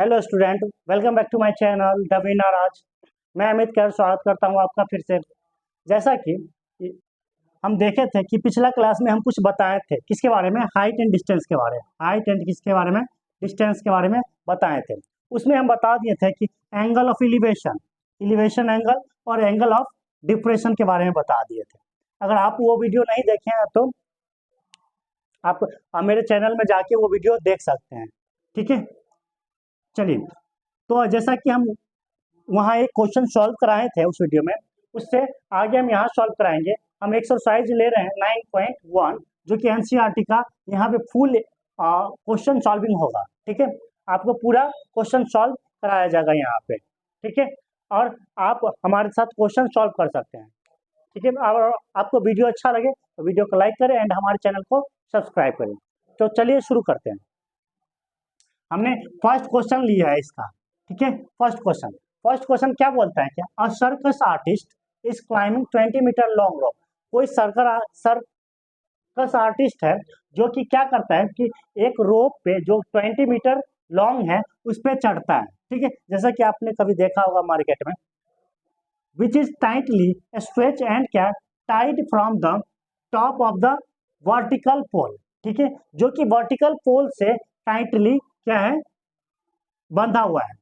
Hello student, welcome back to my channel the winner. आज मैं अमित कर स्वागत करता हूं आपका फिर से। जैसा कि हम देखे थे कि पिछला क्लास में हम कुछ बताए थे किसके बारे में, हाइट एंड डिस्टेंस के बारे में। हाइट एंड किसके बारे में, डिस्टेंस के बारे में बताए थे। उसमें हम बता दिए थे कि angle of elevation, elevation angle और एंगल ऑफ डिप्रेशन के बारे में बता दिए थे। अगर आप वो वीडियो नहीं देखे हैं तो आप मेरे चैनल में जाके वो वीडियो देख सकते हैं। ठीक है, चलिए। तो जैसा कि हम वहाँ एक क्वेश्चन सॉल्व कराए थे उस वीडियो में, उससे आगे हम यहाँ सॉल्व कराएंगे। हम एक्सरसाइज ले रहे हैं 9.1, जो कि एनसीईआरटी का यहाँ पे फुल क्वेश्चन सॉल्विंग होगा। ठीक है, आपको पूरा क्वेश्चन सॉल्व कराया जाएगा यहाँ पे। ठीक है, और आप हमारे साथ क्वेश्चन सॉल्व कर सकते हैं। ठीक है, और आपको वीडियो अच्छा लगे तो वीडियो को लाइक करें एंड हमारे चैनल को सब्सक्राइब करें। तो चलिए शुरू करते हैं। हमने फर्स्ट क्वेश्चन लिया है इसका। ठीक है, फर्स्ट क्वेश्चन क्या बोलता है, क्या a circus artist is climbing 20 metre long rope. कोई सर्कस आर्टिस्ट है जो कि क्या करता है कि एक रोप पे जो 20 मीटर लॉन्ग है उस पे चढ़ता है। ठीक है, जैसा कि आपने कभी देखा होगा मार्केट में, which is tightly stretch and क्या tied from the top of the vertical pole. ठीक है, जो कि वर्टिकल पोल से टाइटली क्या है, बंधा हुआ है।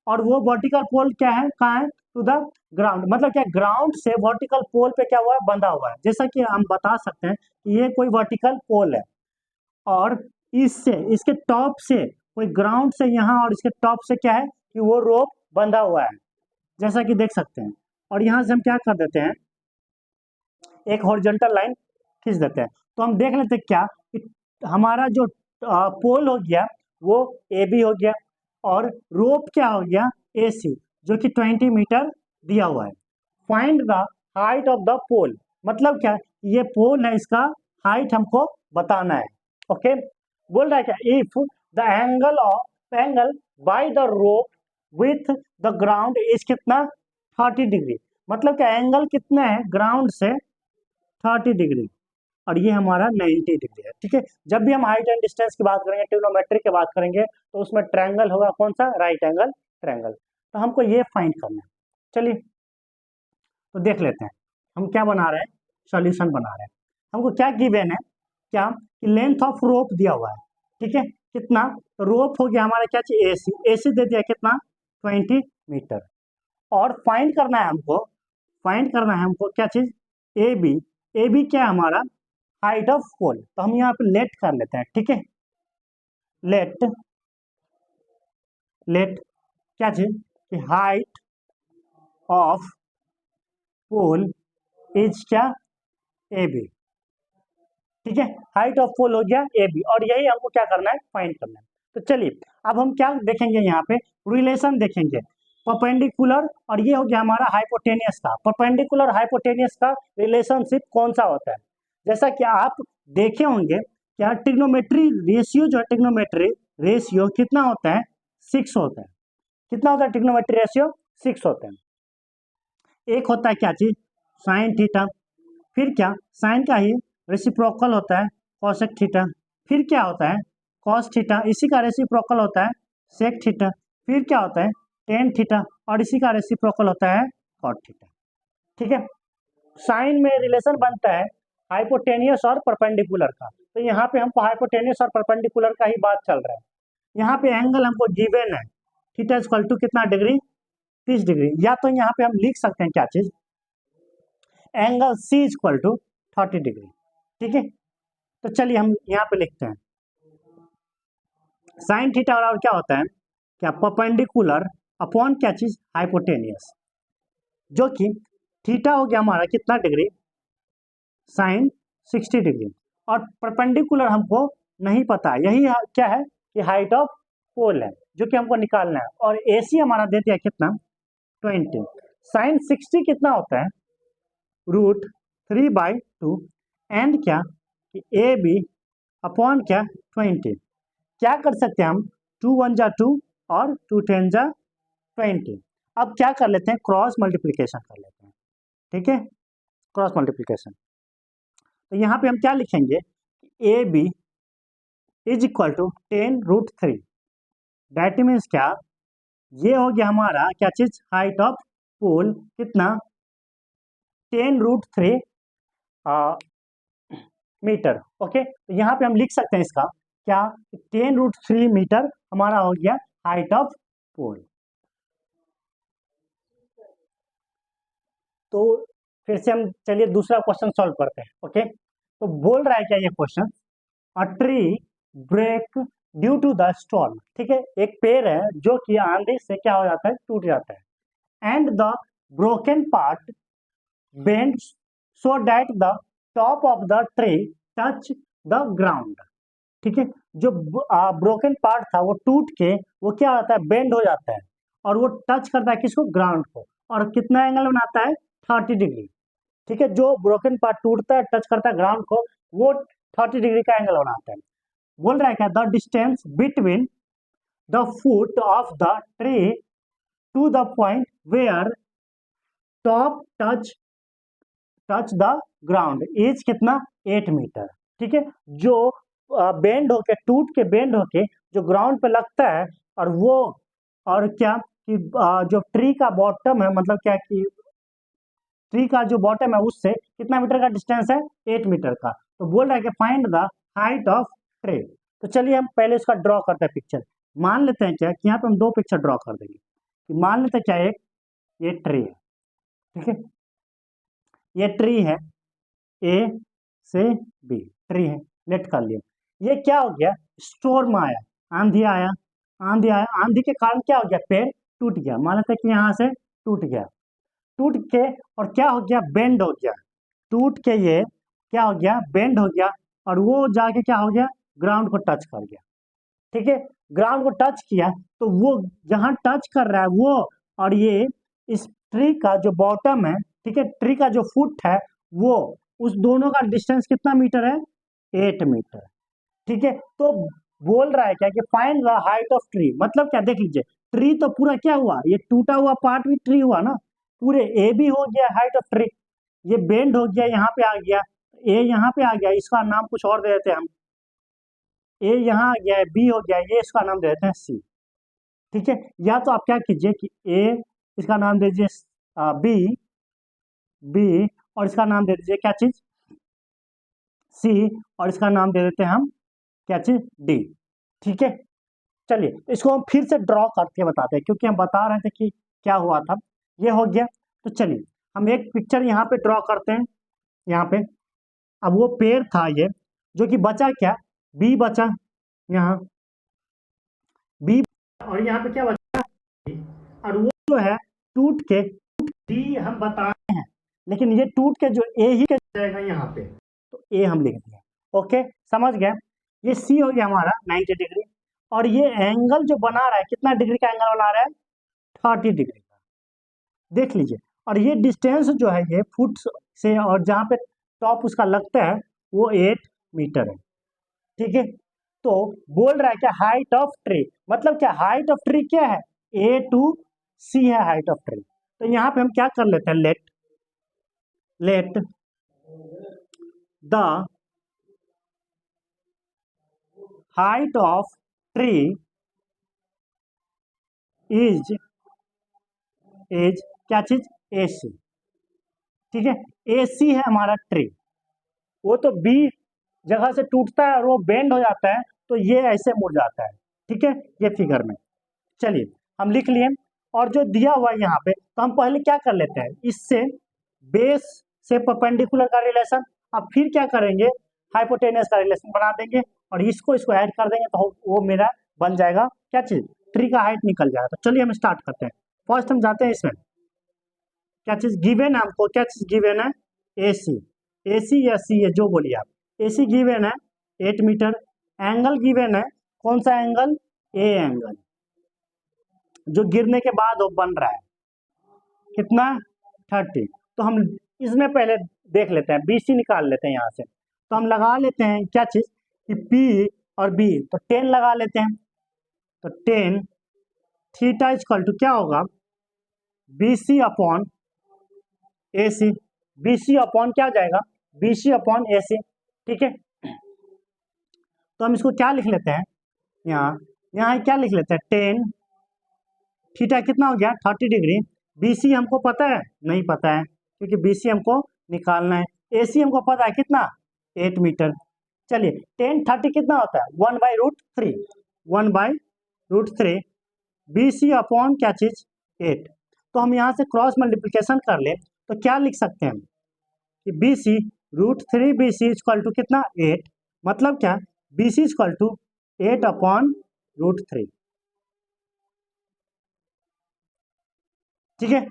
और वो वर्टिकल पोल क्या है, कहाँ है, टू द ग्राउंड, मतलब क्या ग्राउंड से वर्टिकल पोल पे क्या हुआ है, बंधा हुआ है। जैसा कि हम बता सकते हैं कि ये कोई वर्टिकल पोल है और इससे इसके टॉप से कोई ग्राउंड से यहाँ और इसके टॉप से क्या है कि वो रोप बंधा हुआ है, जैसा कि देख सकते हैं। और यहाँ से हम क्या कर देते हैं, एक हॉरिजॉन्टल लाइन खींच देते हैं। तो हम देख लेते हैं क्या कि हमारा जो पोल हो गया वो ए बी हो गया और रोप क्या हो गया, ए सी, जो कि 20 मीटर दिया हुआ है। Find the height of the pole, मतलब क्या, ये पोल है, इसका हाइट हमको बताना है। ओके, बोल रहा है क्या, if the angle by the rope with the ground is कितना, 30 डिग्री। मतलब क्या एंगल कितना है ग्राउंड से, 30 डिग्री, और ये हमारा 90 डिग्री है। ठीक है, जब भी हम हाइट एंड डिस्टेंस की बात करेंगे, ट्रिग्नोमेट्री की बात करेंगे, तो उसमें ट्रायंगल होगा, कौन सा, राइट एंगल ट्रायंगल। तो हमको ये फाइंड करना है। चलिए तो देख लेते हैं हम क्या बना रहे हैं, सॉल्यूशन बना रहे हैं। हमको क्या गिवन है, क्या लेंथ ऑफ रोप दिया हुआ है। ठीक है, कितना, रोप हो गया हमारा क्या चाहिए, एसी, एसी दे दिया कितना, 20 मीटर। और फाइंड करना है हमको, फाइंड करना है हमको क्या चीज, ए बी। ए बी क्या है हमारा, हाइट ऑफ पोल। तो हम यहाँ पे लेट कर लेते हैं। ठीक है, लेट लेट क्या चीज कि हाइट ऑफ पोल इज क्या, ए बी। ठीक है, हाइट ऑफ पोल हो गया ए बी, और यही हमको क्या करना है, फाइंड करना है। तो चलिए अब हम क्या देखेंगे, यहाँ पे रिलेशन देखेंगे, परपेंडिकुलर, और ये हो गया हमारा हाइपोटेनियस का। परपेंडिकुलर हाइपोटेनियस का रिलेशनशिप कौन सा होता है, जैसा कि आप देखे होंगे क्या, ट्रिग्नोमेट्री रेशियो जो है, ट्रिग्नोमेट्री रेशियो कितना होता है, 6 होता है। कितना होता है ट्रिग्नोमेट्री रेशियो, 6 होता है। एक होता है क्या चीज, साइन थीटा, फिर क्या साइन का ही रेसिप्रोकल होता है कॉसेक थीटा, फिर क्या होता है कॉस थीटा, इसी का रेसिप्रोकल होता है सेक थीटा, फिर क्या होता है टेन थीटा, और इसी का रेसिप्रोकल होता है कॉट थीटा। ठीक है, साइन में रिलेशन बनता है हाइपोटेनियस और परपेंडिकुलर का। तो यहाँ पे हमको हाइपोटेनियस और परपेंडिकुलर का ही बात चल रहा है। यहाँ पे एंगल हमको गिवन है, थीटा इक्वल टू कितना डिग्री, 30 डिग्री। या तो यहाँ पे हम लिख सकते हैं क्या चीज, angle C equal to 30 degree. ठीक है, तो चलिए हम यहाँ पे लिखते हैं साइन थीटा और क्या होता है, क्या परपेंडिकुलर अपॉन क्या चीज, हाइपोटेनियस, जो कि थीटा हो गया हमारा कितना डिग्री, साइन 60 डिग्री, और परपेंडिकुलर हमको नहीं पता, यही क्या है कि हाइट ऑफ पोल है, जो कि हमको निकालना है। और ए सी हमारा दे दिया कितना, 20, साइन 60 कितना होता है, √3/2, एंड क्या कि ए बी अपॉन क्या 20। क्या कर सकते हैं हम, 2 1 जा 2 और 2 10 जा 20। अब क्या कर लेते हैं, क्रॉस मल्टीप्लीकेशन कर लेते हैं। ठीक है, क्रॉस मल्टीप्लीकेशन। तो यहाँ पे हम क्या लिखेंगे, A B is equal to 10√3, that means क्या, ये हो गया हमारा क्या चीज, हाइट ऑफ पोल कितना 10√3 मीटर। ओके, तो यहाँ पे हम लिख सकते हैं इसका क्या, 10√3 मीटर हमारा हो गया हाइट ऑफ पोल। तो फिर से हम चलिए दूसरा क्वेश्चन सॉल्व करते हैं। ओके, तो बोल रहा है क्या ये question, a tree break due to the storm. ठीक है, एक पेड़ है जो कि आंधी से क्या हो जाता है, टूट जाता है। And the broken part bend so that the top of the tree touch the ground. ठीक है, जो ब्रोकन पार्ट था वो टूट के वो क्या होता है, बेंड हो जाता है और वो टच करता है किसको, ग्राउंड को, और कितना एंगल बनाता है, 30 डिग्री। ठीक है, जो ब्रोकन पार्ट टूटता है टच करता है ग्राउंड को, वो 30 डिग्री का एंगल बनाता है। बोल रहा है क्या, the distance between the foot of the tree to the point where top touch the ground is कितना, 8 मीटर। ठीक है, जो बेंड होके, टूट के बेंड होके जो ग्राउंड पे लगता है, और वो और क्या कि जो ट्री का बॉटम है, मतलब क्या कि ट्री का जो बॉटम है उससे कितना मीटर का डिस्टेंस है, 8 मीटर का। तो बोल रहा है कि find the height of tree. तो चलिए हम पहले उसका ड्रॉ करते हैं पिक्चर। मान लेते हैं क्या कि यहाँ पे हम दो पिक्चर ड्रॉ कर देंगे, कि मान लेते हैं क्या, एक ये ट्री है। ठीक है, ये ट्री है, ए से बी ट्री है, लेट कर लिया। ये क्या हो गया, स्टोर्म आया, आंधी आया, आंधी आया, आंधी के कारण क्या हो गया, पेड़ टूट गया। मान लेते हैं कि यहाँ से टूट गया, टूट के और क्या हो गया, बेंड हो गया, टूट के ये क्या हो गया, बेंड हो गया, और वो जाके क्या हो गया, ग्राउंड को टच कर गया। ठीक है, ग्राउंड को टच किया तो वो जहां टच कर रहा है वो, और ये इस ट्री का जो बॉटम है, ठीक है, ट्री का जो फुट है वो, उस दोनों का डिस्टेंस कितना मीटर है, 8 मीटर। ठीक है, तो बोल रहा है क्या कि find the height of tree, मतलब क्या, देख लीजिए, ट्री तो पूरा क्या हुआ, ये टूटा हुआ पार्ट भी ट्री हुआ ना, पूरे ए भी हो गया हाइट ऑफ ट्री, ये बेंड हो गया, यहाँ पे आ गया, ए यहाँ पे आ गया, इसका नाम कुछ और दे देते हैं हम, ए यहाँ आ गया है, बी हो गया, ये इसका नाम दे देते हैं सी। ठीक है, या तो आप क्या कीजिए कि ए इसका नाम दे दीजिए बी, बी और इसका नाम दे दीजिए क्या चीज, सी, और इसका नाम दे देते हैं हम क्या चीज, डी। ठीक है, चलिए इसको हम फिर से ड्रॉ करके बताते हैं, क्योंकि हम बता रहे थे कि क्या हुआ था, ये हो गया। तो चलिए हम एक पिक्चर यहाँ पे ड्रॉ करते हैं, यहाँ पे अब वो पेड़ था ये, जो कि बचा क्या, बी बचा, यहाँ बी, और यहाँ पे क्या बचा, और वो जो है टूट के, डी हम बता रहे हैं, लेकिन ये टूट के जो ए ही के जाएगा यहाँ पे, तो ए हम लिख दिए। ओके, समझ गए। ये सी हो गया हमारा 90 डिग्री, और ये एंगल जो बना रहा है कितना डिग्री का एंगल बना रहा है, 30 डिग्री का, देख लीजिए। और ये डिस्टेंस जो है ये फुट से और जहाँ पे टॉप उसका लगता है वो 8 मीटर है। ठीक है, तो बोल रहा है क्या, हाइट ऑफ ट्री, मतलब क्या, हाइट ऑफ ट्री क्या है, ए टू सी है हाइट ऑफ ट्री। तो यहाँ पे हम क्या कर लेते हैं, let the height of tree is क्या चीज, ए सी। ठीक है, ए सी है हमारा ट्री, वो तो बी जगह से टूटता है और वो बेंड हो जाता है, तो ये ऐसे मुड़ जाता है। ठीक है, ये फिगर में, चलिए हम लिख लिए। और जो दिया हुआ है यहाँ पे, तो हम पहले क्या कर लेते हैं, इससे बेस से परपेंडिकुलर का रिलेशन, अब फिर क्या करेंगे, हाइपोटेनस का रिलेशन बना देंगे, और इसको ऐड कर देंगे, तो वो मेरा बन जाएगा क्या चीज, ट्री का हाइट निकल जाएगा। तो चलिए हम स्टार्ट करते हैं। फर्स्ट हम जाते हैं इसमें, क्या चीज गिवन है हमको, क्या चीज गिवन है, ए सी, ए सी या सी है जो बोलिए आप, ए सी गिवन है 8 मीटर, एंगल गिवन है, कौन सा एंगल, ए एंगल, जो गिरने के बाद वो बन रहा है कितना, 30। तो हम इसमें पहले देख लेते हैं, बी सी निकाल लेते हैं यहाँ से। तो हम लगा लेते हैं क्या चीज कि पी और बी, तो 10 लगा लेते हैं। तो 10 थीटा इक्वल टू क्या होगा, बी सी अपॉन ए सी, बी सी अपॉन क्या हो जाएगा, बी सी अपॉन ए सी। ठीक है, तो हम इसको क्या लिख लेते हैं यहाँ, यहाँ क्या लिख लेते हैं, 10 थीटा कितना हो गया 30 डिग्री। BC हमको पता है, नहीं पता है, क्योंकि BC हमको निकालना है। AC हमको पता है कितना, 8 मीटर। चलिए 10 30 कितना होता है, 1/√3, 1/√3 BC अपॉन क्या चीज 8। तो हम यहाँ से क्रॉस मल्टीप्लिकेशन कर ले तो क्या लिख सकते हैं हम कि BC√3 BC इक्वल टू कितना 8, मतलब क्या BC इक्वल टू 8/√3। ठीक है,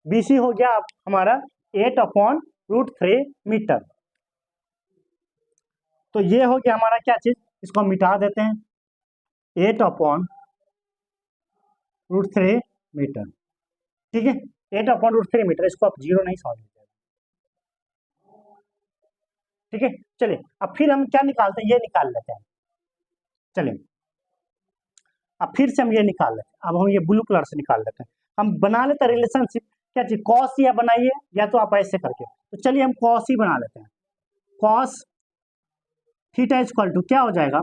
BC हो गया हमारा 8/√3 मीटर। तो ये हो गया हमारा क्या चीज, इसको हम मिटा देते हैं, 8/√3 मीटर। ठीक है, 8/√3 मीटर, इसको आप जीरो नहीं समझ लीजिएगा। ठीक है, चलिए अब फिर हम क्या निकालते हैं, ये निकाल लेते हैं। चलिए अब फिर से हम ये निकाल लेते हैं, अब हम ये ब्लू कलर से निकाल लेते हैं। हम बना लेते हैं रिलेशनशिप, क्या चीज कॉस या बनाइए या तो आप ऐसे करके, तो चलिए हम कॉस ही बना लेते हैं। कॉस थीटा इक्वल टू क्या हो जाएगा,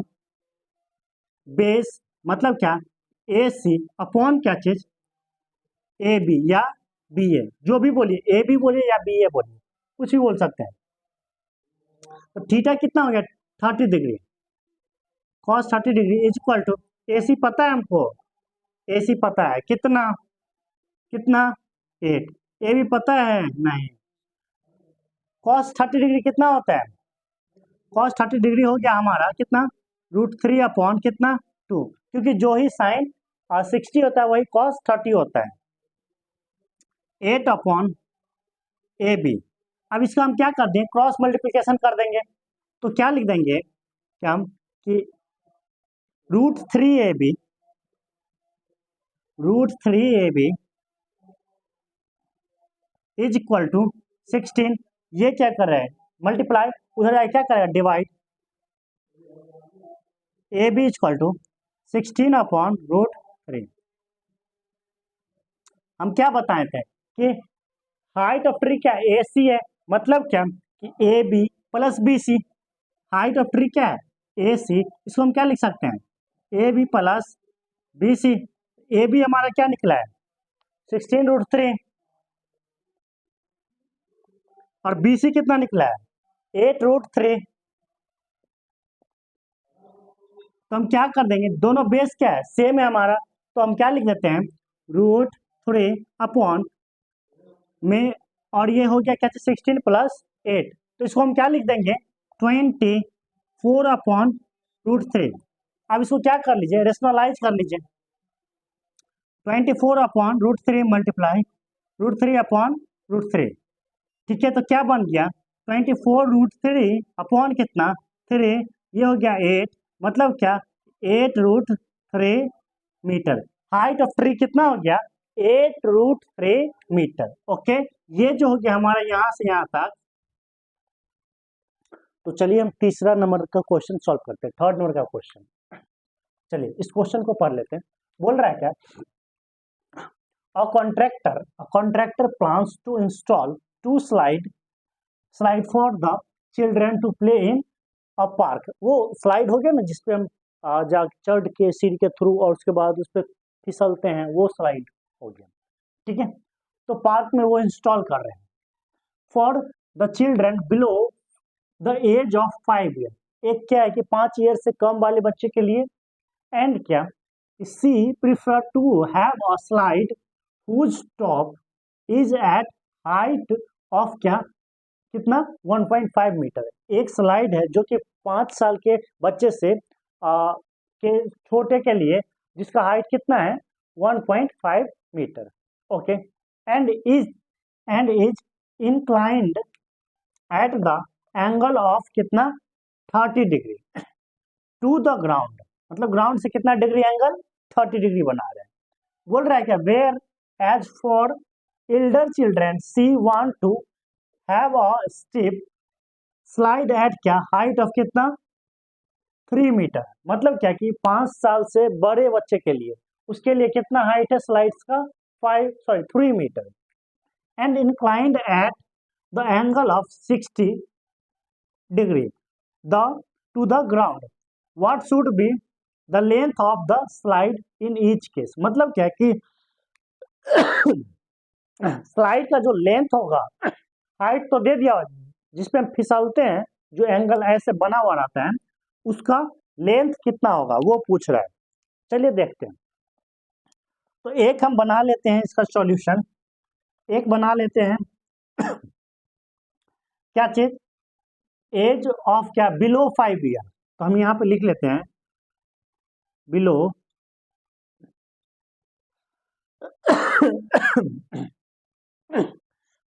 बेस मतलब क्या AC अपॉन क्या चीज AB या BA, जो भी बोलिए, AB बोलिए या BA बोलिए, कुछ भी बोल सकते हैं। तो थीटा कितना हो गया 30 degree, cos 30 degree is equal to AC पता है हमको, AC पता है कितना कितना 8, AB पता है नहीं। कॉस 30 डिग्री कितना होता है, कॉस 30 डिग्री हो गया हमारा कितना √3 अपॉन कितना 2, क्योंकि जो ही साइन 60 होता है वही कॉस 30 होता है, 8/AB। अब इसका हम क्या कर दें, क्रॉस मल्टीप्लिकेशन कर देंगे, तो क्या लिख देंगे क्या हम कि √3AB इज इक्वल टू 16, ये क्या कर रहे हैं मल्टीप्लाई, उधर क्या करेगा डिवाइड, AB इक्वल टू 16/√3। हम क्या बताए थे कि हाइट ऑफ ट्री क्या AC है, मतलब क्या कि AB plus BC, height of tree क्या है AC, इसको हम क्या लिख सकते हैं AB प्लस BC। AB हमारा क्या निकला है 16√3 और BC कितना निकला है 8√3। तो हम क्या कर देंगे, दोनों बेस क्या है सेम है हमारा, तो हम क्या लिख देते हैं √3 अपॉन में, और ये हो गया क्या 16 + 8, तो इसको हम क्या लिख देंगे 24/√3। अब इसको क्या कर लीजिए रेशनलाइज कर लीजिए, 24/√3 मल्टीप्लाई √3/√3। ठीक है, तो क्या बन गया 24√3 अपॉन कितना 3, ये हो गया 8, मतलब क्या 8√3 मीटर। हाइट ऑफ ट्री कितना हो गया 8√3 मीटर। ओके, ये जो हो गया हमारा यहाँ से यहाँ तक। तो चलिए हम तीसरा नंबर का क्वेश्चन सॉल्व करते हैं, थर्ड नंबर का क्वेश्चन। चलिए इस क्वेश्चन को पढ़ लेते हैं। बोल रहा है क्या, a contractor plans to install 2 slide for the children to play in a park। वो स्लाइड हो गया ना जिसपे हम जा चढ़ के सीढ़ी के थ्रू और उसके बाद उस पर फिसलते हैं, वो स्लाइड हो गया। ठीक है, तो पार्क में वो इंस्टॉल कर रहे हैं for the children below the age of 5 year. एक क्या है कि 5 ईयर से कम वाले बच्चे के लिए, एंड क्या she prefer to have a slide whose top is at height of क्या कितना 1.5 मीटर। एक स्लाइड है जो कि 5 साल के बच्चे से के छोटे के लिए जिसका हाइट कितना है 1.5 metre. Okay, and is inclined at the angle of कितना 30 डिग्री टू द ग्राउंड, मतलब ग्राउंड से कितना डिग्री एंगल 30 डिग्री बना रहे हैं। बोल रहा है क्या where as for elder children she want to have a steep slide at क्या height of कितना 3 मीटर, मतलब क्या कि 5 साल से बड़े बच्चे के लिए उसके लिए कितना हाइट है स्लाइड्स का 3 metre, and inclined at the angle of 60 degree the to the ground, what should be the length of the slide in each case, मतलब क्या है कि स्लाइड का जो लेंथ होगा, हाइट तो दे दिया जिसपे हम फिसलते हैं, जो एंगल ऐसे बना हुआ रहता है उसका लेंथ कितना होगा वो पूछ रहा है। चलिए देखते हैं। तो एक हम बना लेते हैं इसका सॉल्यूशन, एक बना लेते हैं क्या चीज, एज ऑफ क्या, बिलो 5 ईयर। तो हम यहाँ पे लिख लेते हैं बिलो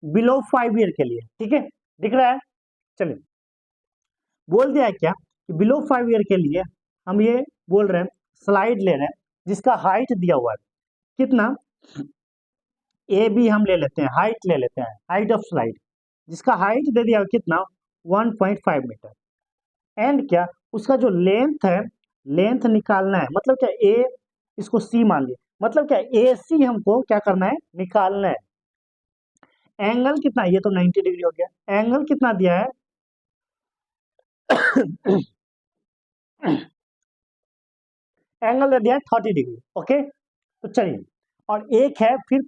बिलो 5 ईयर के लिए, ठीक है, दिख रहा है। चलिए, बोल दिया है क्या कि बिलो 5 ईयर के लिए हम ये बोल रहे हैं, स्लाइड ले रहे हैं जिसका हाइट दिया हुआ है कितना, ए बी हम ले लेते हैं, हाइट ले लेते हैं, हाइट ऑफ स्लाइड जिसका हाइट दे दिया हुआ कितना 1.5 मीटर, एंड क्या उसका जो लेंथ है, लेंथ निकालना है, मतलब क्या ए, इसको सी मान लिया, मतलब क्या ए सी हमको क्या करना है, निकालना है। एंगल कितना, ये तो 90 डिग्री हो गया, एंगल कितना दिया है एंगल दे दिया है 30 डिग्री, ओके। तो चलिए, और एक है फिर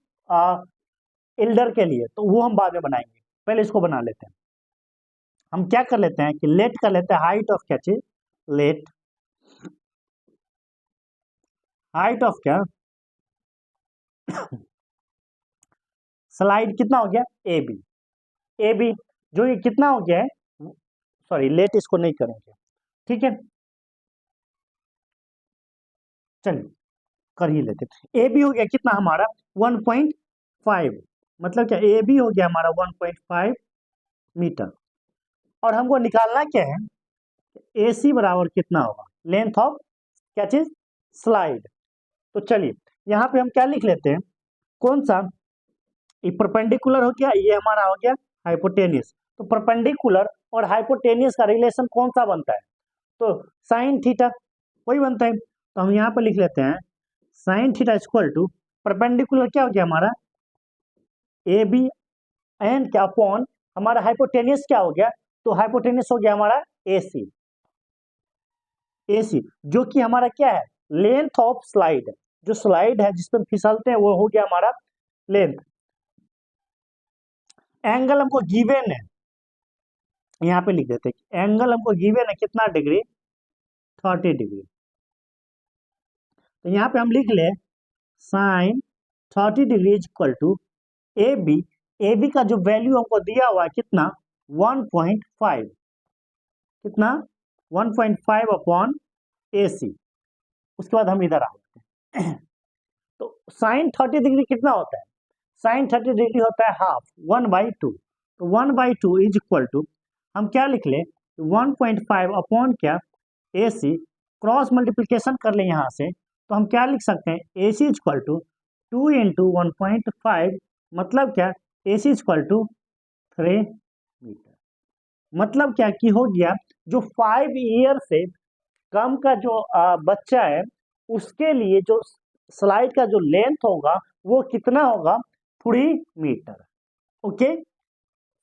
इल्डर के लिए, तो वो हम बाद में बनाएंगे, पहले इसको बना लेते हैं। हम क्या कर लेते हैं कि लेट कर लेते हैं हाइट ऑफ क्या चीज, लेट हाइट ऑफ क्या स्लाइड कितना हो गया ए बी, ए बी जो ये कितना हो गया है, सॉरी लेट इसको नहीं करेंगे, ठीक है। चलिए कर ही लेते, ए बी हो गया कितना हमारा 1.5, मतलब क्या ए बी हो गया हमारा 1.5 मीटर, और हमको निकालना क्या है, ए सी बराबर कितना होगा, लेंथ ऑफ क्या चीज, स्लाइड। तो चलिए यहाँ पे हम क्या लिख लेते हैं, कौन सा, ये परपेंडिकुलर हो गया, ये हमारा हो गया हाइपोटेनियस। तो परपेंडिकुलर और हाइपोटेनियस का रिलेशन कौन सा बनता है, तो साइन थीटा वही बनता है। तो हम यहाँ पे लिख लेते हैं sine theta equal to perpendicular क्या हो गया हमारा ए बी, एंड क्या अपॉन हमारा हाइपोटेनियस क्या हो गया, तो हाइपोटेनियस हो गया हमारा ए सी, ए सी जो कि हमारा क्या है, लेंथ ऑफ स्लाइड, जो स्लाइड है जिसपे हम फिसलते हैं वो हो गया हमारा लेंथ। एंगल हमको गिवन है, यहाँ पे लिख देते हैं एंगल हमको गिवन है कितना डिग्री, 30 डिग्री। तो यहाँ पे हम लिख ले sine 30 degree is equal to A B, A B का जो वैल्यू हमको दिया हुआ है कितना 1.5, कितना 1.5 अपॉन ए सी। उसके बाद हम इधर आ जाते हैं तो साइन 30 डिग्री कितना होता है, साइन 30 डिग्री होता है हाफ 1/2, तो 1/2 इज इक्वल टू हम क्या लिख ले 1.5 अपॉन क्या ए सी, क्रॉस मल्टीप्लीकेशन कर ले यहाँ से, तो हम क्या लिख सकते हैं ए सी इक्वल टू 2 इंटू 1.5, मतलब क्या ए सी इक्वल टू 3 मीटर। मतलब क्या कि हो गया जो 5 ईयर से कम का जो बच्चा है उसके लिए जो स्लाइड का जो लेंथ होगा वो कितना होगा 3 मीटर, ओके।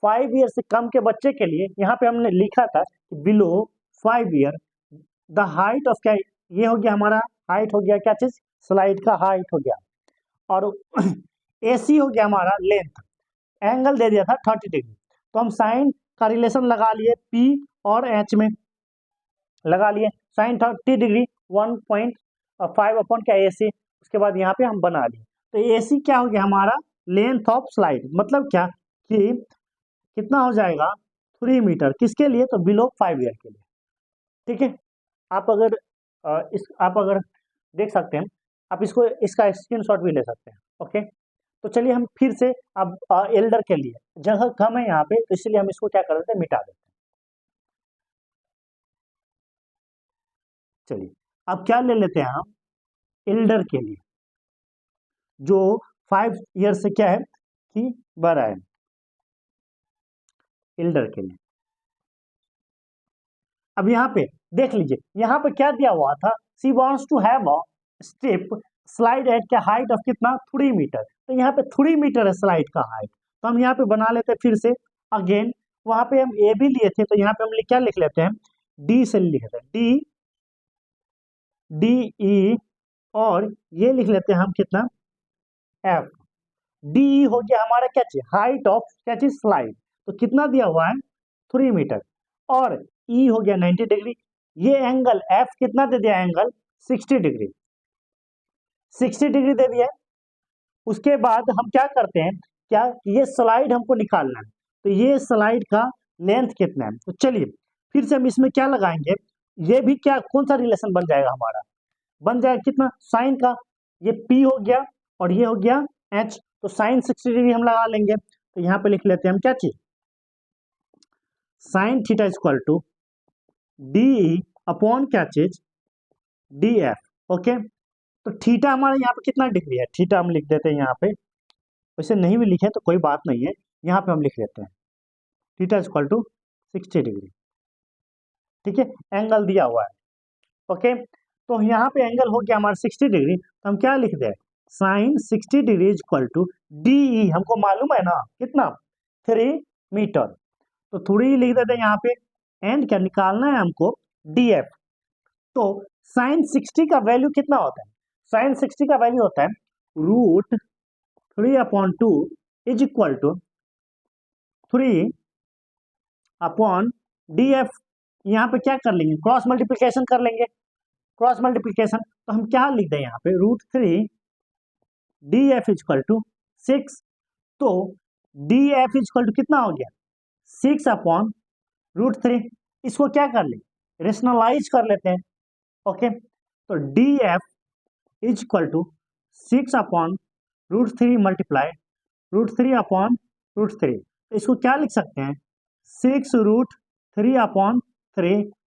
5 ईयर से कम के बच्चे के लिए यहाँ पे हमने लिखा था कि below 5 year the height of क्या, ये हो गया हमारा हाइट हो गया क्या चीज, स्लाइड का हाइट हो गया, और एसी हो गया हमारा लेंथ, एंगल दे दिया था 30 डिग्री। तो हम साइन का रिलेशन लगा लिए पी और एच में, लगा लिए साइन 30 डिग्री 1.5 अपॉन क्या ए सी, उसके बाद यहाँ पे हम बना लिए। तो ए सी क्या हो गया हमारा लेंथ ऑफ स्लाइड, मतलब क्या कि कितना हो जाएगा 3 मीटर, किसके लिए, तो बिलो 5 ईयर के लिए, ठीक है। आप अगर आप अगर देख सकते हैं, आप इसको इसका स्क्रीनशॉट भी ले सकते हैं, ओके। तो चलिए हम फिर से अब एल्डर के लिए जगह कम है यहाँ पे, तो इसलिए हम इसको क्या कर देते हैं, मिटा देते हैं। चलिए अब क्या ले लेते हैं हम एल्डर के लिए, जो 5 ईयर से क्या है कि बड़ा है, एल्डर के लिए। अब यहाँ पे देख लीजिए, यहाँ पे क्या दिया हुआ था, C wants to have a step slide at क्या हाइट ऑफ कितना 3 मीटर, तो यहाँ पे 3 मीटर है स्लाइड का हाइट। तो हम यहाँ पे बना लेते हैं फिर से अगेन, वहां पे हम ए भी लिए थे, तो यहाँ पे हम क्या लिख लेते हैं डी से लिख लेते हैं, डी डी ई, और ये लिख लेते हैं हम कितना, एफ। डी ई हो गया हमारा क्या चीज, हाइट ऑफ क्या चीज, स्लाइड। तो कितना दिया हुआ है, 3 मीटर। और ई हो गया 90 डिग्री। ये एंगल एफ कितना दे दिया, एंगल 60 डिग्री, 60 डिग्री दे दिया। उसके बाद हम क्या करते हैं, क्या, ये स्लाइड हमको निकालना है। तो ये स्लाइड का लेंथ कितना है, तो चलिए फिर से हम इसमें क्या लगाएंगे, ये भी क्या, कौन सा रिलेशन बन जाएगा हमारा, बन जाएगा कितना, साइन का। ये P हो गया और ये हो गया H, तो साइन 60 डिग्री हम लगा लेंगे। तो यहाँ पे लिख लेते हैं हम क्या चीज, sine theta equal to D upon क्या चीज, डी एफ। ओके, तो थीटा हमारा यहाँ पे कितना डिग्री है, थीटा हम लिख देते हैं यहाँ पे, वैसे नहीं भी लिखे तो कोई बात नहीं है, यहाँ पे हम लिख लेते हैं थीटा इक्वल टू 60 डिग्री। ठीक है, एंगल दिया हुआ है। ओके, तो यहाँ पे एंगल हो गया हमारा 60 डिग्री, तो हम क्या लिख दें, sine 60 degree equal to D E, हमको मालूम है ना कितना, 3 मीटर। तो थोड़ी लिख देते हैं यहाँ पे, एंड क्या निकालना है हमको, डी एफ। तो साइन 60 का वैल्यू कितना होता है, साइन 60 का वैल्यू होता है √3/2 इज इक्वल टू 3/डी एफ। यहाँ पे क्या कर लेंगे, क्रॉस मल्टीप्लीकेशन कर लेंगे, क्रॉस मल्टीप्लीकेशन। तो हम क्या लिख दें यहाँ पे, √3 डी एफ इक्वल टू 6। तो डी एफ इक्वल टू कितना हो गया, 6/√3। इसको क्या कर ले, रेशनलाइज कर लेते हैं। ओके, तो D F equal to 6/√3 multiply √3/√3। तो इसको क्या लिख सकते हैं, 6√3/3,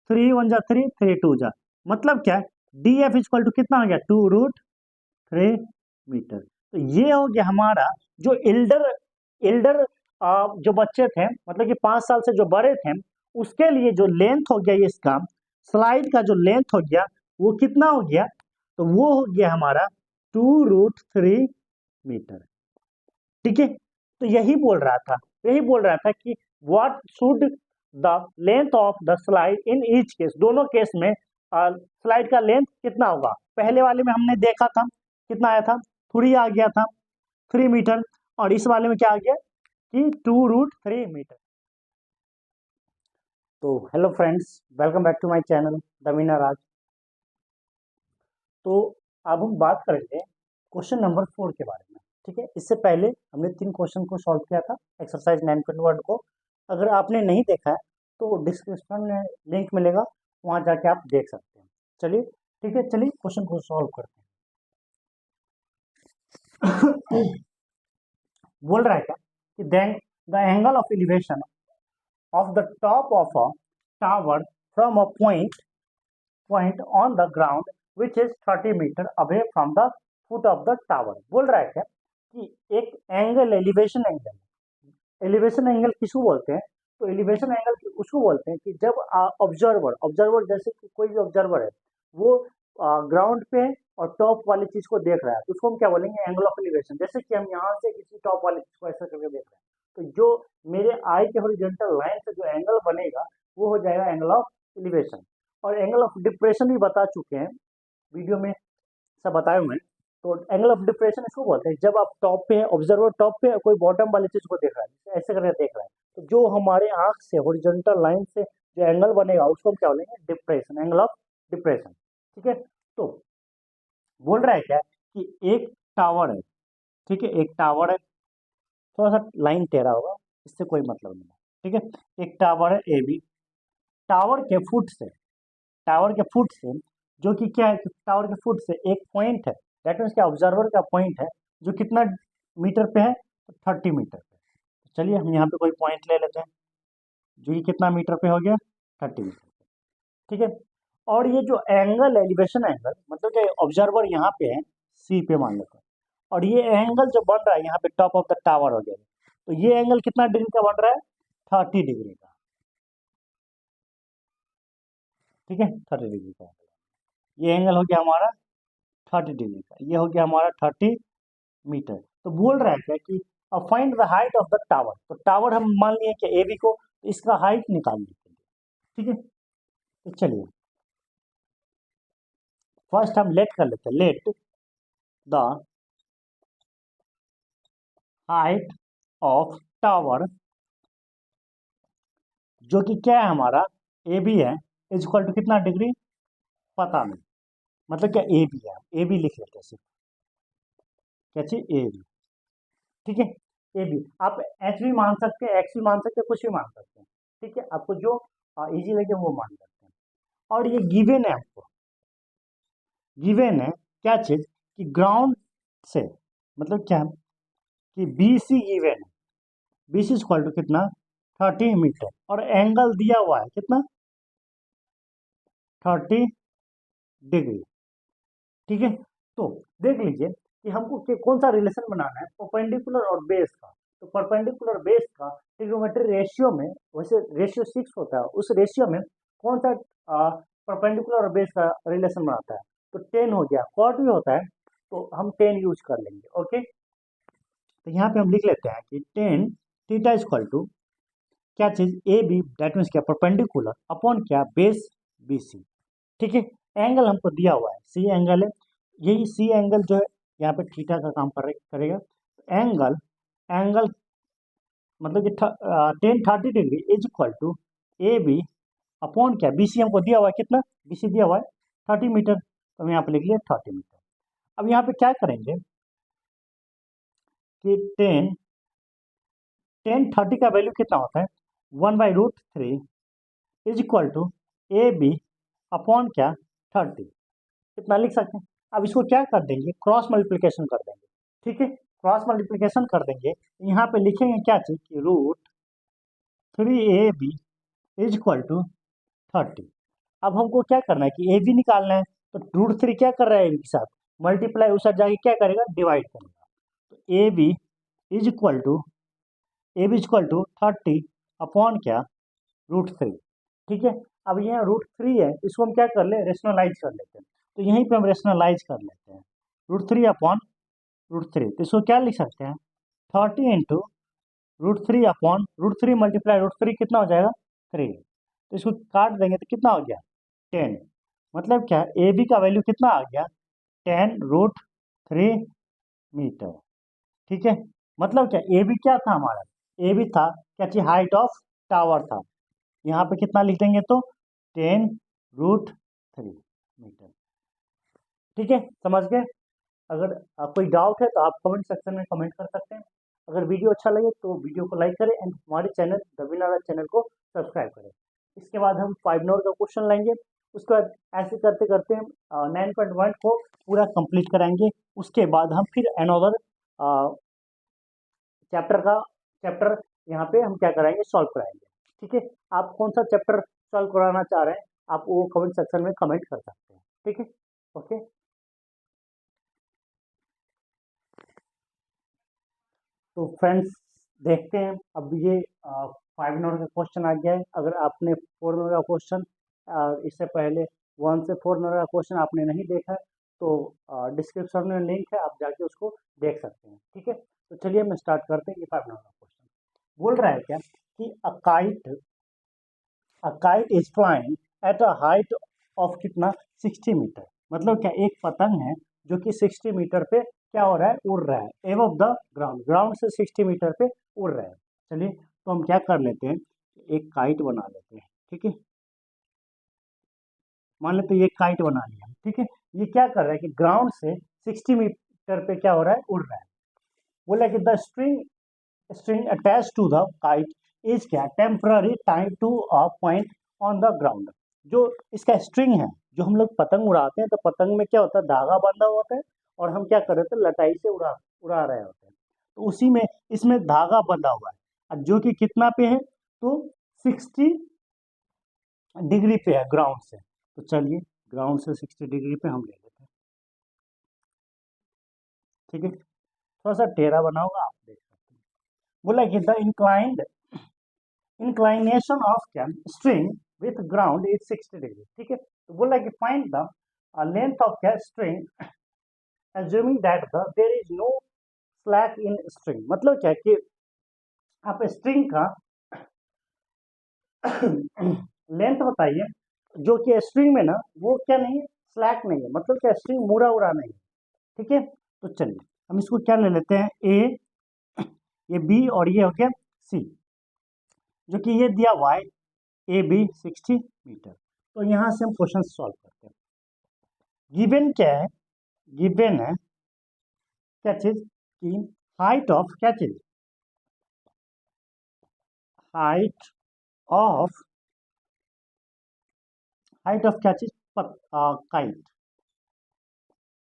3 1 जा 3, 3 2 जा, मतलब क्या, डी एफ इक्वल टू कितना हो गया, 2√3 मीटर। तो ये हो गया हमारा जो एल्डर एल्डर जो बच्चे थे, मतलब कि 5 साल से जो बड़े थे, उसके लिए जो लेंथ हो गया ये इसका, स्लाइड का जो लेंथ हो गया वो कितना हो गया, तो वो हो गया हमारा 2√3 मीटर। ठीक है, तो यही बोल रहा था, यही बोल रहा था कि what should the length of the slide in each case, दोनों केस में स्लाइड का लेंथ कितना होगा। पहले वाले में हमने देखा था कितना आया था, 3 आ गया था, 3 मीटर, और इस वाले में क्या आ गया कि 2√3 मीटर। तो hello friends, welcome back to my channel दमीना राज। तो अब हम बात करेंगे क्वेश्चन नंबर 4 के बारे में। ठीक है, इससे पहले हमने 3 क्वेश्चन को सॉल्व किया था, एक्सरसाइज 9.1 को। अगर आपने नहीं देखा है तो डिस्क्रिप्शन में लिंक मिलेगा, वहां जाके आप देख सकते हैं। चलिए ठीक है, चलिए क्वेश्चन को सॉल्व करते हैं। बोल रहा है क्या कि the angle of elevation of the top of a tower from a point on the ground which is 30 metre away from the foot of the tower। बोल रहा है क्या कि एक एंगल, एलिवेशन एंगल किसको बोलते हैं, तो एलिवेशन एंगल उसको बोलते हैं कि जब ऑब्जर्वर जैसे कि कोई भी ऑब्जर्वर है वो ग्राउंड पे और टॉप वाली चीज को देख रहा है, तो उसको हम क्या बोलेंगे, एंगल ऑफ एलिवेशन। जैसे कि हम यहाँ से किसी टॉप वाली चीज को ऐसा करके देख रहे हैं, तो जो मेरे आई के हॉरिजॉन्टल लाइन से जो एंगल बनेगा वो हो जाएगा एंगल ऑफ एलिवेशन। और एंगल ऑफ डिप्रेशन भी बता चुके हैं, वीडियो में सब बताए हुए हैं। तो एंगल ऑफ डिप्रेशन इसको बोलते हैं जब आप टॉप पे, ऑब्जर्वर टॉप पे, कोई बॉटम वाली चीज को देख रहा है, ऐसे करके देख रहा है, तो जो हमारे आंख से हॉरिजॉन्टल लाइन से जो एंगल बनेगा उसको हम क्या बोलेंगे, डिप्रेशन, एंगल ऑफ डिप्रेशन। ठीक है, तो बोल रहा है क्या कि एक टावर है, ठीक है, एक टावर है, थोड़ा सा लाइन टेढ़ा होगा, इससे कोई मतलब नहीं है। ठीक है, एक टावर है ए बी, टावर के फुट से, टावर के फुट से, जो कि क्या है, टावर के फुट से एक पॉइंट है, दैट मीन्स क्या, ऑब्जर्वर का पॉइंट है, जो कितना मीटर पे है, तो 30 मीटर पे। चलिए हम यहाँ पे कोई पॉइंट ले लेते हैं, जो कि कितना मीटर पे हो गया, 30 मीटर पे। ठीक है, और ये जो एंगल, एलिवेशन एंगल, मतलब कि ऑब्जर्वर यहाँ पे है सी पे मान लेते हैं, और ये एंगल जो बन रहा है यहाँ पे टॉप ऑफ द टावर हो गया, तो ये एंगल कितना डिग्री का बन रहा है, 30 डिग्री का। ठीक है, 30 डिग्री का ये एंगल हो गया हमारा 30 डिग्री का, ये हो गया हमारा 30 मीटर। तो बोल रहा है क्या कि find the height of the tower, तो टावर हम मान लिए कि ए बी को, तो इसका हाइट निकालने के लिए। ठीक है, तो चलिए फर्स्ट हम लेट कर लेते हैं, let the height of tower, जो कि क्या है हमारा ए बी है, इज इक्वल टू कितना डिग्री पता नहीं, मतलब क्या ए बी है, ए बी लिख लेते हैं सिर्फ, क्या चीज ए बी, ठीक है। ए बी आप एच भी मान सकते हैं, एक्स भी मान सकते हैं, कुछ भी मान सकते हैं, ठीक है, आपको जो इजी लगे वो मान सकते हैं। और ये गिवन है आपको, गिवन है क्या चीज कि ग्राउंड से, मतलब क्या कि बी सी गिवन है, बी सी इक्वल टू कितना 30 मीटर, और एंगल दिया हुआ है कितना 30 डिग्री, ठीक है। तो देख लीजिए कि हमको कौन सा रिलेशन बनाना है, परपेंडिकुलर और बेस का। तो परपेंडिकुलर बेस का ट्रिग्नोमेट्री रेशियो में, वैसे रेशियो 6 होता है, उस रेशियो में कौन सा परपेंडिकुलर और बेस का रिलेशन बनाता है, तो 10 हो गया, कॉट भी होता है तो हम 10 यूज कर लेंगे, ओके। तो यहाँ पे हम लिख लेते हैं कि 10 थीटा इक्वल टू क्या चीज ए बी, दैट मीन्स क्या परपेंडिकुलर अपॉन क्या बेस बी सी, ठीक है। एंगल हमको दिया हुआ है, सी एंगल है, यही सी एंगल जो है यहाँ पे थीटा का काम करेगा। एंगल एंगल मतलब कि 10 30 degree is equal to A B upon क्या बी सी हमको दिया हुआ है, कितना बी सी दिया हुआ है 30 मीटर, तो हम यहाँ पे लिख लिया 30 मीटर। अब यहाँ पे क्या करेंगे कि 10 10 30 का वैल्यू कितना होता है 1/√3 is equal to A B upon क्या 30, कितना लिख सकते हैं। अब इसको क्या कर देंगे, क्रॉस मल्टीप्लिकेशन कर देंगे, ठीक है। क्रॉस मल्टीप्लिकेशन कर देंगे, यहाँ पे लिखेंगे क्या चीज कि √3ab इज इक्वल टू 30। अब हमको क्या करना है कि ए बी निकालना है, तो √3 क्या कर रहा है ए बी के साथ मल्टीप्लाई, उस साइड जाके क्या करेगा डिवाइड करेगा, तो A B is equal to 30 upon क्या √3, ठीक है। अब यहाँ √3 है, इसको हम क्या कर ले रेशनलाइज कर लेते हैं, तो यहीं पे हम रेशनलाइज कर लेते हैं, √3 अपॉन √3, तो इसको क्या लिख सकते हैं 30 × √3 अपॉन √3 मल्टीप्लाई √3 कितना हो जाएगा 3, तो इसको काट देंगे तो कितना हो गया 10, मतलब क्या ए बी का वैल्यू कितना आ गया 10√3 मीटर, ठीक है। मतलब क्या ए बी क्या था हमारा, ए बी था क्या चीज हाइट ऑफ टावर था, यहाँ पे कितना लिख देंगे तो 10√3 मीटर, ठीक है, समझ गए। अगर कोई डाउट है तो आप कमेंट सेक्शन में कमेंट कर सकते हैं। अगर वीडियो अच्छा लगे तो वीडियो को लाइक करें एंड हमारे चैनल रविनारा चैनल को सब्सक्राइब करें। इसके बाद हम 5 नंबर का क्वेश्चन लेंगे, उसके बाद ऐसे करते करते हम 9.1 को पूरा कंप्लीट कराएंगे। उसके बाद हम फिर अनदर चैप्टर यहाँ पे हम क्या कराएंगे सॉल्व कराएंगे, ठीक है। आप कौन सा चैप्टर सॉल्व कराना चाह रहे हैं आप वो कमेंट सेक्शन में कमेंट कर सकते हैं, ठीक है, ओके। तो फ्रेंड्स देखते हैं, अब ये 5 नंबर का क्वेश्चन आ गया है। अगर आपने 4 नंबर का क्वेश्चन इससे पहले 1 से 4 नंबर का क्वेश्चन आपने नहीं देखा है तो डिस्क्रिप्शन में लिंक है, आप जाके उसको देख सकते हैं, ठीक है। तो चलिए हम स्टार्ट करते हैं। ये 5 नंबर का क्वेश्चन बोल रहा है क्या कि a kite is flying at a height of कितना 60 मीटर, मतलब क्या एक पतंग है जो कि 60 मीटर पे क्या हो रहा है उड़ रहा है एबव द ग्राउंड, ग्राउंड से 60 मीटर पे उड़ रहा है। चलिए तो हम क्या कर लेते हैं एक काइट बना लेते हैं, ठीक है। मान लेते हैं ये काइट बना लिया, ठीक है। ये क्या कर रहा है कि ग्राउंड से 60 मीटर पे क्या हो रहा है उड़ रहा है। बोला कि the string attach to the kite is क्या temporary time to a point on the ground. जो इसका स्ट्रिंग है, जो हम लोग पतंग उड़ाते हैं तो पतंग में क्या होता है धागा बंधा होता है, और हम क्या कर रहे थे लटाई से उड़ा रहे होते हैं, तो उसी में इसमें धागा बंधा हुआ है, और जो कि कितना पे है तो 60 डिग्री पे है ग्राउंड से। तो चलिए ग्राउंड से 60 डिग्री पे हम ले लेते हैं, ठीक है। थोड़ा सा टेढ़ा बना होगा, आप देख सकते हैं। बोला कि द इंक्लाइनेशन ऑफ क्या string with ground is 60 degree, ठीक है। तो बोला कि फाइंड द लेंथ ऑफ क्या string assuming that there is no slack in string, मतलब क्या कि आप स्ट्रिंग का लेंथ बताइए जो कि स्ट्रिंग में ना वो क्या नहीं स्लैक नहीं है, मतलब क्या स्ट्रिंग मुड़ा उड़ा नहीं है। ठीक है, तो चलिए हम इसको क्या ले लेते हैं, ए, ये बी और ये हो गया सी, जो कि ये दिया हुआ है ए बी 60 मीटर। तो यहाँ से हम क्वेश्चन सॉल्व करते हैं। गिवन क्या है, गिवन है क्या चीज की हाइट ऑफ क्या चीज, हाइट ऑफ, हाइट ऑफ क्या चीज, काइट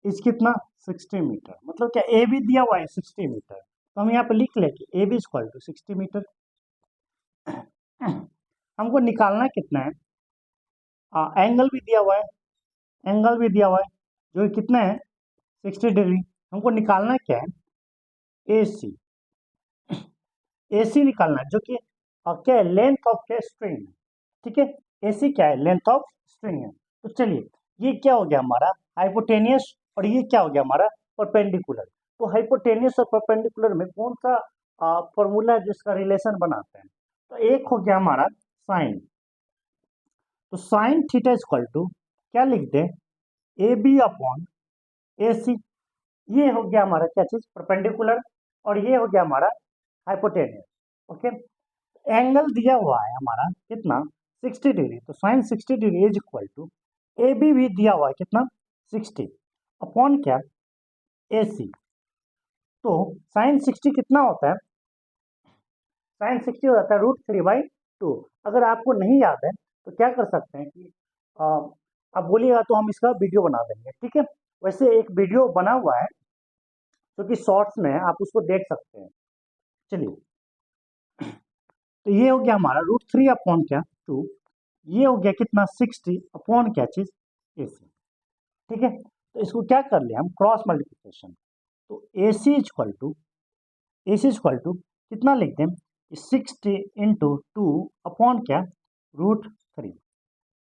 इस कितना 60 मीटर, मतलब क्या ए भी दिया हुआ है 60 मीटर, तो हम यहाँ पे लिख ले कि A B equal to 60 metre. हमको निकालना कितना है, एंगल भी दिया हुआ है, एंगल भी दिया हुआ है जो कि कितना है 60 डिग्री। हमको निकालना क्या है, ए सी, ए सी निकालना है, जो कि क्या है, लेंथ ऑफ क्या स्ट्रिंग है। ठीक है, ए सी क्या है, लेंथ ऑफ स्ट्रिंग है। तो चलिए ये क्या हो गया हमारा हाइपोटेनियस, और ये क्या हो गया हमारा परपेंडिकुलर। तो हाइपोटेनियस और परपेंडिकुलर में कौन सा फॉर्मूला है जिसका रिलेशन बनाते हैं, तो एक हो गया हमारा साइन, तो साइन थीटा इक्वल टू क्या लिख दे, ए बी अपॉन ए सी। ये हो गया हमारा क्या चीज परपेंडिकुलर, और ये हो गया हमारा हाइपोटेनियस। ओके, एंगल दिया हुआ है हमारा कितना 60 डिग्री, तो sine 60 degree is equal to A B भी दिया हुआ है कितना 60 अपॉन क्या ए सी। तो साइन 60 कितना होता है, साइन 60 हो जाता है √3/2। अगर आपको नहीं याद है तो क्या कर सकते हैं कि आप बोलिएगा तो हम इसका वीडियो बना देंगे। ठीक है, वैसे एक वीडियो बना हुआ है जो कि शॉर्ट्स में है, आप उसको देख सकते हैं। चलिए, तो ये हो गया हमारा √3 अपॉन क्या 2, ये हो गया कितना 60 अपॉन क्या चीज ए सी। ठीक है, तो इसको क्या कर लिया हम क्रॉस मल्टीप्लिकेशन, तो A C equal to, A C equal to कितना लिखते हैं 60 × 2 अपॉन क्या √3।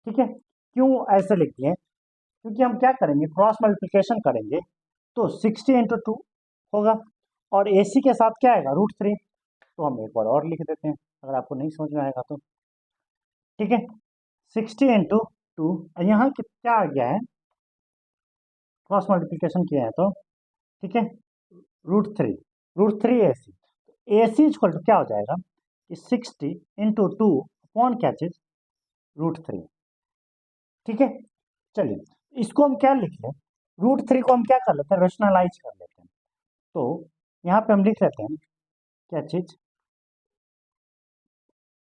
ठीक है, क्यों ऐसे लिख दिए, क्योंकि हम क्या करेंगे क्रॉस मल्टीप्लिकेशन करेंगे तो 60 × 2 होगा, और ए सी के साथ क्या आएगा √3। तो हम एक बार और लिख देते हैं अगर आपको नहीं समझ में आएगा तो। ठीक है, 60 × 2, यहाँ क्या आ गया है क्रॉस मल्टीप्लिकेशन किया है तो, ठीक है √3 A C, A C equal to क्या हो जाएगा कि 60 × 2 अपॉन क्या चीज √3। ठीक है, चलिए इसको हम क्या लिख लें, √3 को हम क्या कर लेते हैं रेशनलाइज कर लेते हैं। तो यहाँ पे हम लिख लेते हैं क्या चीज,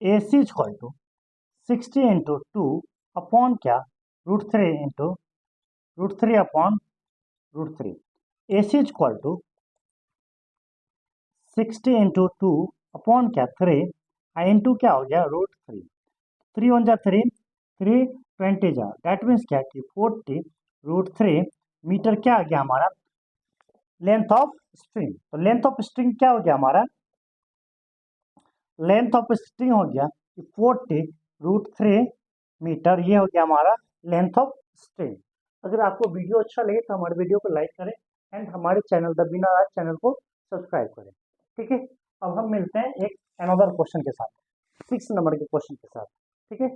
A C equal to 60 × 2 upon क्या √3 upon √3। A C equal to 60 × 2 upon क्या 3, इंटू क्या हो गया √3, 3 × 3 3 20 जा, दैट मीन्स क्या कि 40 √3 मीटर क्या आ गया हमारा लेंथ ऑफ स्ट्रिंग। तो लेंथ ऑफ स्ट्रिंग क्या हो गया हमारा, लेंथ ऑफ स्ट्रिंग हो गया 40 √3 मीटर, ये हो गया हमारा लेंथ ऑफ स्ट्रिंग। अगर आपको वीडियो अच्छा लगे तो हमारे वीडियो को लाइक करें एंड हमारे चैनल द बिना राज चैनल को सब्सक्राइब करें। ठीक है, अब हम मिलते हैं एक अनदर क्वेश्चन के साथ, 6 नंबर के क्वेश्चन के साथ। ठीक है।